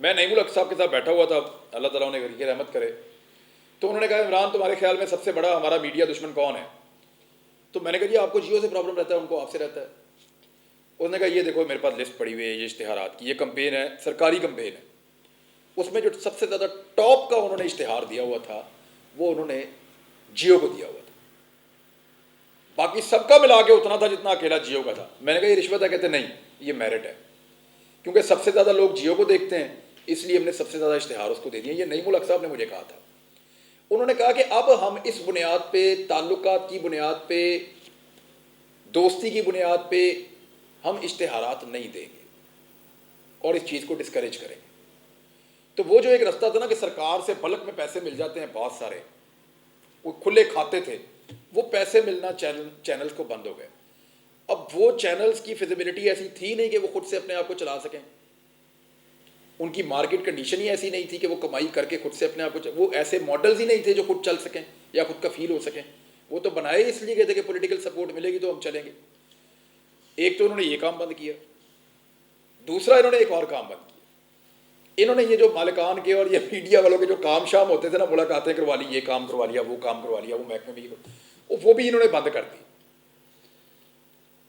میں نعیم الحق صاحب کے ساتھ بیٹھا ہوا تھا, اللہ تعالیٰ انہیں غریق رحمت کرے, تو انہوں نے کہا عمران تمہارے خیال میں سب سے بڑا ہمارا میڈیا دشمن کون ہے؟ تو میں نے کہا جی آپ کو جیو سے پرابلم رہتا ہے, ان کو آپ سے رہتا ہے. انہوں نے کہا یہ دیکھو میرے پاس لسٹ پڑی ہوئی ہے یہ اشتہارات کی, یہ کمپین ہے, سرکاری کمپین ہے, اس میں جو سب سے زیادہ ٹاپ کا انہوں نے اشتہار دیا ہوا تھا وہ انہوں نے جیو کو دیا ہوا تھا, باقی سب کا ملا کے اتنا تھا جتنا اکیلا جیو کا تھا. میں نے کہا یہ رشوت ہے؟ کہتے نہیں یہ میرٹ ہے, کیونکہ سب سے زیادہ لوگ جیو کو دیکھتے ہیں اس لیے ہم نے سب سے زیادہ اشتہار اس کو دے دیا. یہ نعیم الحق صاحب نے مجھے کہا تھا. انہوں نے کہا کہ اب ہم اس بنیاد پہ, تعلقات کی بنیاد پہ, دوستی کی بنیاد پہ ہم اشتہارات نہیں دیں گے اور اس چیز کو ڈسکریج کریں گے. تو وہ جو ایک رستہ تھا نا کہ سرکار سے بلک میں پیسے مل جاتے ہیں بہت سارے, وہ کھلے کھاتے تھے, وہ پیسے ملنا چینلز کو بند ہو گئے. اب وہ چینلز کی فیزیبلٹی ایسی تھی نہیں کہ وہ خود سے اپنے آپ کو چلا سکیں, ان کی مارکیٹ کنڈیشن ہی ایسی نہیں تھی کہ وہ کمائی کر کے خود سے اپنے آپ کو, وہ ایسے ماڈلز ہی نہیں تھے جو خود چل سکیں یا خود کفیل ہو سکیں. وہ تو بنائے اس لیے گئے تھے کہ پولیٹیکل سپورٹ ملے گی تو ہم چلیں گے. ایک تو انہوں نے یہ کام بند کیا, دوسرا انہوں نے ایک اور کام بند کیا. انہوں نے یہ جو مالکان کے اور یہ میڈیا والوں کے جو کام شام ہوتے تھے نا, ملاقاتیں کروا لی, یہ کام کروا لیا, وہ کام کروا لیا, وہ محکمے بھی, وہ بھی انہوں نے بند کر دی.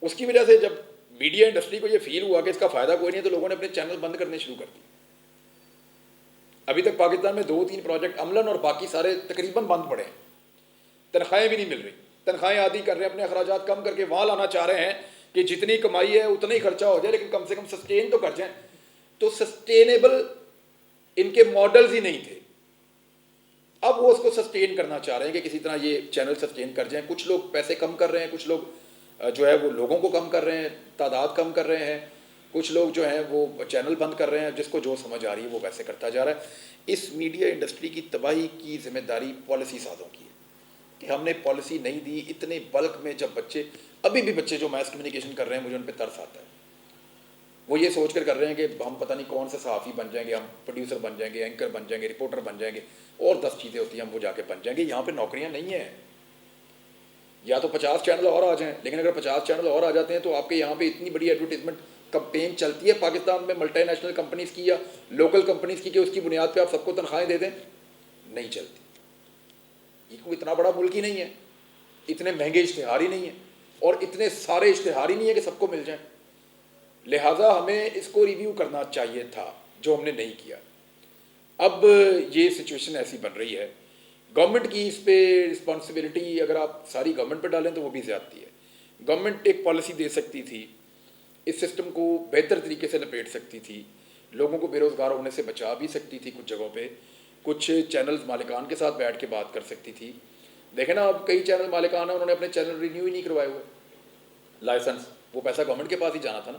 اس کی وجہ سے جب میڈیا انڈسٹری کو یہ فیل ہوا کہ اس کا فائدہ کوئی نہیں ہے تو لوگوں نے اپنے چینل بند کرنے شروع کر دی. ابھی تک پاکستان میں 2-3 پروجیکٹ عملاً اور باقی سارے تقریباً بند پڑے ہیں. تنخواہیں بھی نہیں مل رہی, تنخواہیں عادی کر رہے ہیں, اپنے اخراجات کم کر کے وہاں لانا چاہ رہے ہیں کہ جتنی کمائی ہے اتنا ہی خرچہ ہو جائے لیکن کم سے کم سسٹین تو کر جائیں. تو سسٹینیبل ان کے ماڈلز ہی نہیں تھے. اب وہ اس کو سسٹین کرنا چاہ رہے ہیں کہ کسی طرح یہ چینل سسٹین کر جائیں. کچھ لوگ پیسے کم کر رہے ہیں, کچھ لوگ جو ہے وہ لوگوں کو کم کر رہے ہیں, تعداد کم کر رہے ہیں, کچھ لوگ جو ہیں وہ چینل بند کر رہے ہیں. جس کو جو سمجھ آ رہی ہے وہ ویسے کرتا جا رہا ہے. اس میڈیا انڈسٹری کی تباہی کی ذمہ داری پالیسی سازوں کی ہے کہ ہم نے پالیسی نہیں دی. اتنے بلک میں جب بچے, ابھی بھی بچے جو میس کمیونیکیشن کر رہے ہیں مجھے ان پہ ترس آتا ہے. وہ یہ سوچ کر رہے ہیں کہ ہم پتہ نہیں کون سے صحافی بن جائیں گے, ہم پروڈیوسر بن جائیں گے, اینکر بن جائیں گے, رپورٹر بن جائیں گے, اور 10 چیزیں ہوتی ہیں, ہم وہ جا کے بن جائیں گے. یہاں پہ نوکریاں نہیں ہیں. یا تو 50 چینل اور آ جائیں, لیکن اگر 50 چینل اور آ جاتے ہیں تو آپ کے یہاں پہ اتنی بڑی ایڈورٹیزمنٹ کمپین چلتی ہے پاکستان میں ملٹی نیشنل کمپنیز کی یا لوکل کمپنیز کی کہ اس کی بنیاد پہ آپ سب کو تنخواہیں دے دیں, نہیں چلتی. یہ کوئی اتنا بڑا ملک ہی نہیں ہے, اتنے مہنگے اشتہار ہی نہیں ہیں, اور اتنے سارے اشتہار ہی نہیں ہے کہ سب کو مل جائیں. لہٰذا ہمیں اس کو ریویو کرنا چاہیے تھا, جو ہم نے نہیں کیا. اب یہ سچویشن ایسی بن رہی ہے. گورنمنٹ کی اس پہ رسپانسبلٹی اگر آپ ساری گورنمنٹ پہ ڈالیں تو وہ بھی زیادتی ہے. گورنمنٹ ایک پالیسی دے سکتی تھی, اس سسٹم کو بہتر طریقے سے لپیٹ سکتی تھی, لوگوں کو بے روزگار ہونے سے بچا بھی سکتی تھی. کچھ جگہوں پہ کچھ چینلز مالکان کے ساتھ بیٹھ کے بات کر سکتی تھی. دیکھیں نا, اب کئی چینل مالکان ہیں انہوں نے اپنے چینل رینیو ہی نہیں کروائے ہوئے. لائسنس, وہ پیسہ گورنمنٹ کے پاس ہی جانا تھا نا,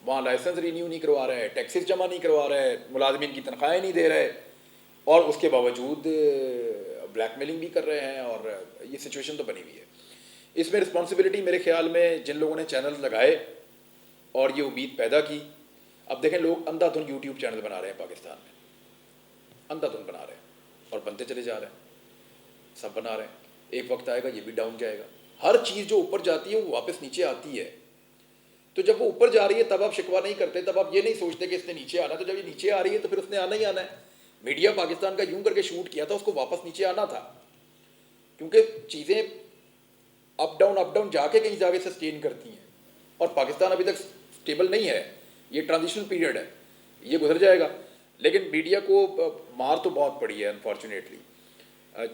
وہاں لائسنس رینیو نہیں کروا رہے, ٹیکسز جمع نہیں کروا رہے, ملازمین کی تنخواہیں نہیں دے رہے, اور اس کے باوجود بلیک میلنگ بھی کر رہے ہیں. اور یہ سچویشن تو بنی ہوئی ہے. اس میں رسپانسبلٹی میرے خیال میں جن لوگوں نے چینل لگائے اور یہ امید پیدا کی. اب دیکھیں لوگ اندھا دھن یوٹیوب چینل بنا رہے ہیں پاکستان میں, اندھا دھن بنا رہے ہیں اور بنتے چلے جا رہے ہیں, سب بنا رہے ہیں. ایک وقت آئے گا یہ بھی ڈاؤن جائے گا. ہر چیز جو اوپر جاتی ہے وہ واپس نیچے آتی ہے. تو جب وہ اوپر جا رہی ہے تب آپ شکوہ نہیں کرتے, تب آپ یہ نہیں سوچتے کہ اس نے نیچے آنا. تو جب یہ نیچے آ رہی ہے تو پھر اس نے آنا ہی آنا ہے. میڈیا پاکستان کا یوں کر کے شوٹ کیا تھا, اس کو واپس نیچے آنا تھا, کیونکہ چیزیں اپ ڈاؤن جا کے کہیں جا کے سسٹین کرتی ہیں. اور پاکستان ابھی تک سٹیبل نہیں ہے, یہ ٹرانزیشنل پیریڈ ہے, یہ گزر جائے گا. لیکن میڈیا کو مار تو بہت پڑی ہے انفارچونیٹلی.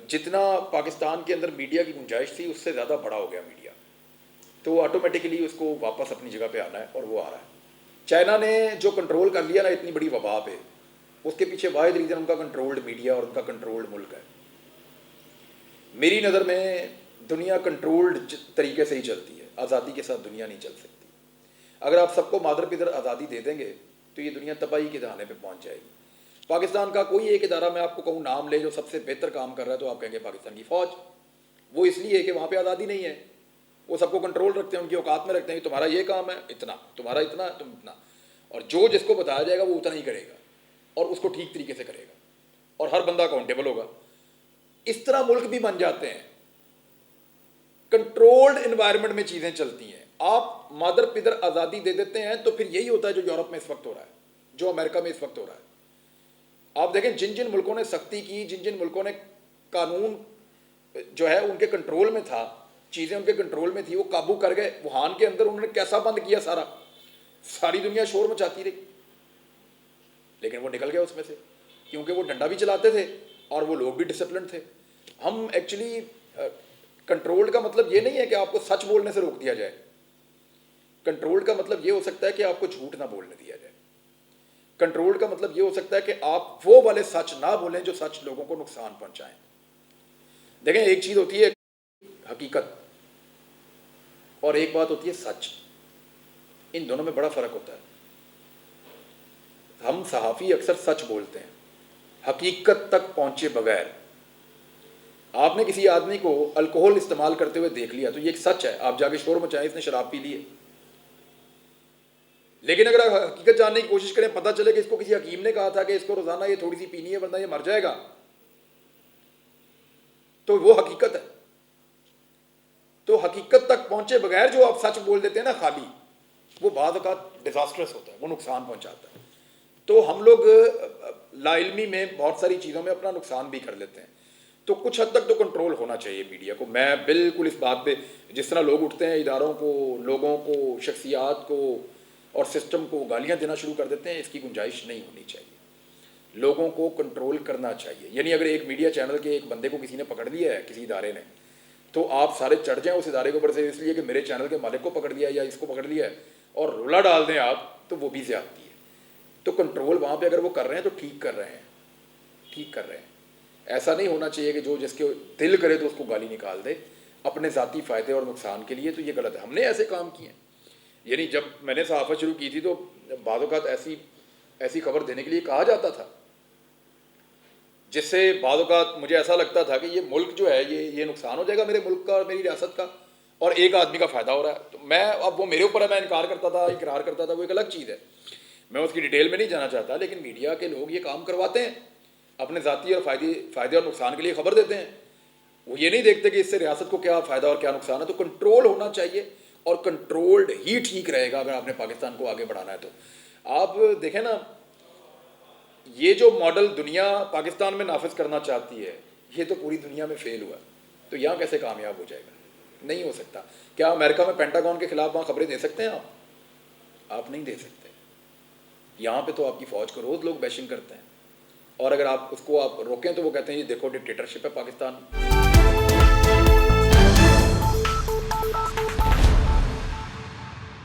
جتنا پاکستان کے اندر میڈیا کی گنجائش تھی اس سے زیادہ بڑا ہو گیا میڈیا, تو آٹومیٹکلی اس کو واپس اپنی جگہ پہ آنا ہے, اور وہ آ رہا ہے. چائنا نے جو کنٹرول کر لیا نا اتنی بڑی وبا پہ, اس کے پیچھے واحد ریزن ان کا کنٹرولڈ میڈیا اور ان کا کنٹرولڈ ملک ہے. میری نظر میں دنیا کنٹرولڈ طریقے سے ہی چلتی ہے, آزادی کے ساتھ دنیا نہیں چل سکتی. اگر آپ سب کو مادر پدر آزادی دے دیں گے تو یہ دنیا تباہی کے دہانے پہ پہنچ جائے گی. پاکستان کا کوئی ایک ادارہ میں آپ کو کہوں نام لے جو سب سے بہتر کام کر رہا ہے تو آپ کہیں گے پاکستان کی فوج. وہ اس لیے کہ وہاں پہ آزادی نہیں ہے, وہ سب کو کنٹرول رکھتے ہیں, ان کی اوقات میں رکھتے ہیں کہ تمہارا یہ کام ہے اتنا, تمہارا اتنا, تم اتنا, اور جو جس کو بتایا جائے گا وہ اتنا ہی کرے گا اور اس کو ٹھیک طریقے سے کرے گا, اور ہر بندہ اکاؤنٹیبل ہوگا. اس طرح ملک بھی بن جاتے ہیں. کنٹرولڈ انوائرمنٹ میں چیزیں چلتی ہیں. آپ مادر پدر آزادی دے دیتے ہیں تو پھر یہی ہوتا ہے جو یورپ میں اس وقت ہو رہا ہے, جو امریکہ میں اس وقت ہو رہا ہے. آپ دیکھیں جن جن ملکوں نے سختی کی, جن جن ملکوں نے قانون جو ہے ان کے کنٹرول میں تھا, چیزیں ان کے کنٹرول میں تھی, وہ قابو کر گئے. ووہان کے اندر انہوں نے کیسا بند کیا ساری دنیا شور مچاتی رہی, لیکن وہ نکل گئے اس میں سے, کیونکہ وہ ڈنڈا بھی چلاتے تھے اور وہ لوگ بھی ڈسپلن تھے. ہم ایکچولی کنٹرول کا مطلب یہ نہیں ہے کہ آپ کو سچ بولنے سے روک دیا جائے. کنٹرول کا مطلب یہ ہو سکتا ہے کہ آپ کو جھوٹ نہ بولنے دیا جائے. کنٹرول کا مطلب یہ ہو سکتا ہے کہ آپ وہ والے سچ نہ بولیں جو سچ لوگوں کو نقصان پہنچائیں. دیکھیں ایک چیز ہوتی ہے حقیقت اور ایک بات ہوتی ہے سچ, ان دونوں میں بڑا فرق ہوتا ہے. ہم صحافی اکثر سچ بولتے ہیں حقیقت تک پہنچے بغیر. آپ نے کسی آدمی کو الکوہل استعمال کرتے ہوئے دیکھ لیا تو یہ ایک سچ ہے, آپ جا کے شور مچائیں اس نے شراب پی لی ہے. لیکن اگر آپ حقیقت جاننے کی کوشش کریں, پتہ چلے کہ اس کو کسی حکیم نے کہا تھا کہ اس کو روزانہ یہ تھوڑی سی پینی ہے ورنہ یہ مر جائے گا, تو وہ حقیقت ہے. تو حقیقت تک پہنچے بغیر جو آپ سچ بول دیتے ہیں نا خالی, وہ بعض اوقات ڈیزاسٹرس ہوتا ہے, وہ نقصان پہنچاتا ہے. تو ہم لوگ لا علمی میں بہت ساری چیزوں میں اپنا نقصان بھی کر لیتے ہیں. تو کچھ حد تک تو کنٹرول ہونا چاہیے میڈیا کو. میں بالکل اس بات پہ, جس طرح لوگ اٹھتے ہیں اداروں کو, لوگوں کو, شخصیات کو اور سسٹم کو گالیاں دینا شروع کر دیتے ہیں, اس کی گنجائش نہیں ہونی چاہیے. لوگوں کو کنٹرول کرنا چاہیے. یعنی اگر ایک میڈیا چینل کے ایک بندے کو کسی نے پکڑ لیا ہے, کسی ادارے نے, تو آپ سارے چڑھ جائیں اس ادارے کے اوپر سے اس لیے کہ میرے چینل کے مالک کو پکڑ لیا یا اس کو پکڑ لیا ہے, اور رولا ڈال دیں آپ, تو وہ بھی زیادتی ہے. تو کنٹرول وہاں پہ اگر وہ کر رہے ہیں تو ٹھیک کر رہے ہیں, ٹھیک کر رہے ہیں. ایسا نہیں ہونا چاہیے کہ جو جس کے دل کرے تو اس کو گالی نکال دے اپنے ذاتی فائدے اور نقصان کے لیے. تو یہ غلط ہے. ہم نے ایسے کام کیے ہیں. یعنی جب میں نے صحافت شروع کی تھی تو بعض اوقات ایسی خبر دینے کے لیے کہا جاتا تھا جس سے بعض اوقات مجھے ایسا لگتا تھا کہ یہ ملک جو ہے یہ نقصان ہو جائے گا میرے ملک کا اور میری ریاست کا, اور ایک آدمی کا فائدہ ہو رہا ہے. تو میں اب وہ میرے اوپر ہے, میں انکار کرتا تھا, اقرار کرتا تھا, وہ ایک الگ چیز ہے, میں اس کی ڈیٹیل میں نہیں جانا چاہتا. لیکن میڈیا کے لوگ یہ کام کرواتے ہیں, اپنے ذاتی اور فائدے اور نقصان کے لیے خبر دیتے ہیں. وہ یہ نہیں دیکھتے کہ اس سے ریاست کو کیا فائدہ اور کیا نقصان ہے. تو کنٹرول ہونا چاہیے, اور کنٹرولڈ ہی ٹھیک رہے گا اگر آپ نے پاکستان کو آگے بڑھانا ہے. تو آپ دیکھیں نا, یہ جو ماڈل دنیا پاکستان میں نافذ کرنا چاہتی ہے یہ تو پوری دنیا میں فیل ہوا. تو یہاں کیسے کامیاب ہو جائے گا؟ نہیں ہو سکتا. کیا امریکہ میں پینٹاگون کے خلاف وہاں خبریں دے سکتے ہیں آپ نہیں دے سکتے. یہاں پہ تو آپ کی فوج کو روز لوگ بیشنگ کرتے ہیں, اور اگر آپ اس کو آپ روکیں تو وہ کہتے ہیں یہ دیکھو ڈکٹیٹرشپ ہے پاکستان.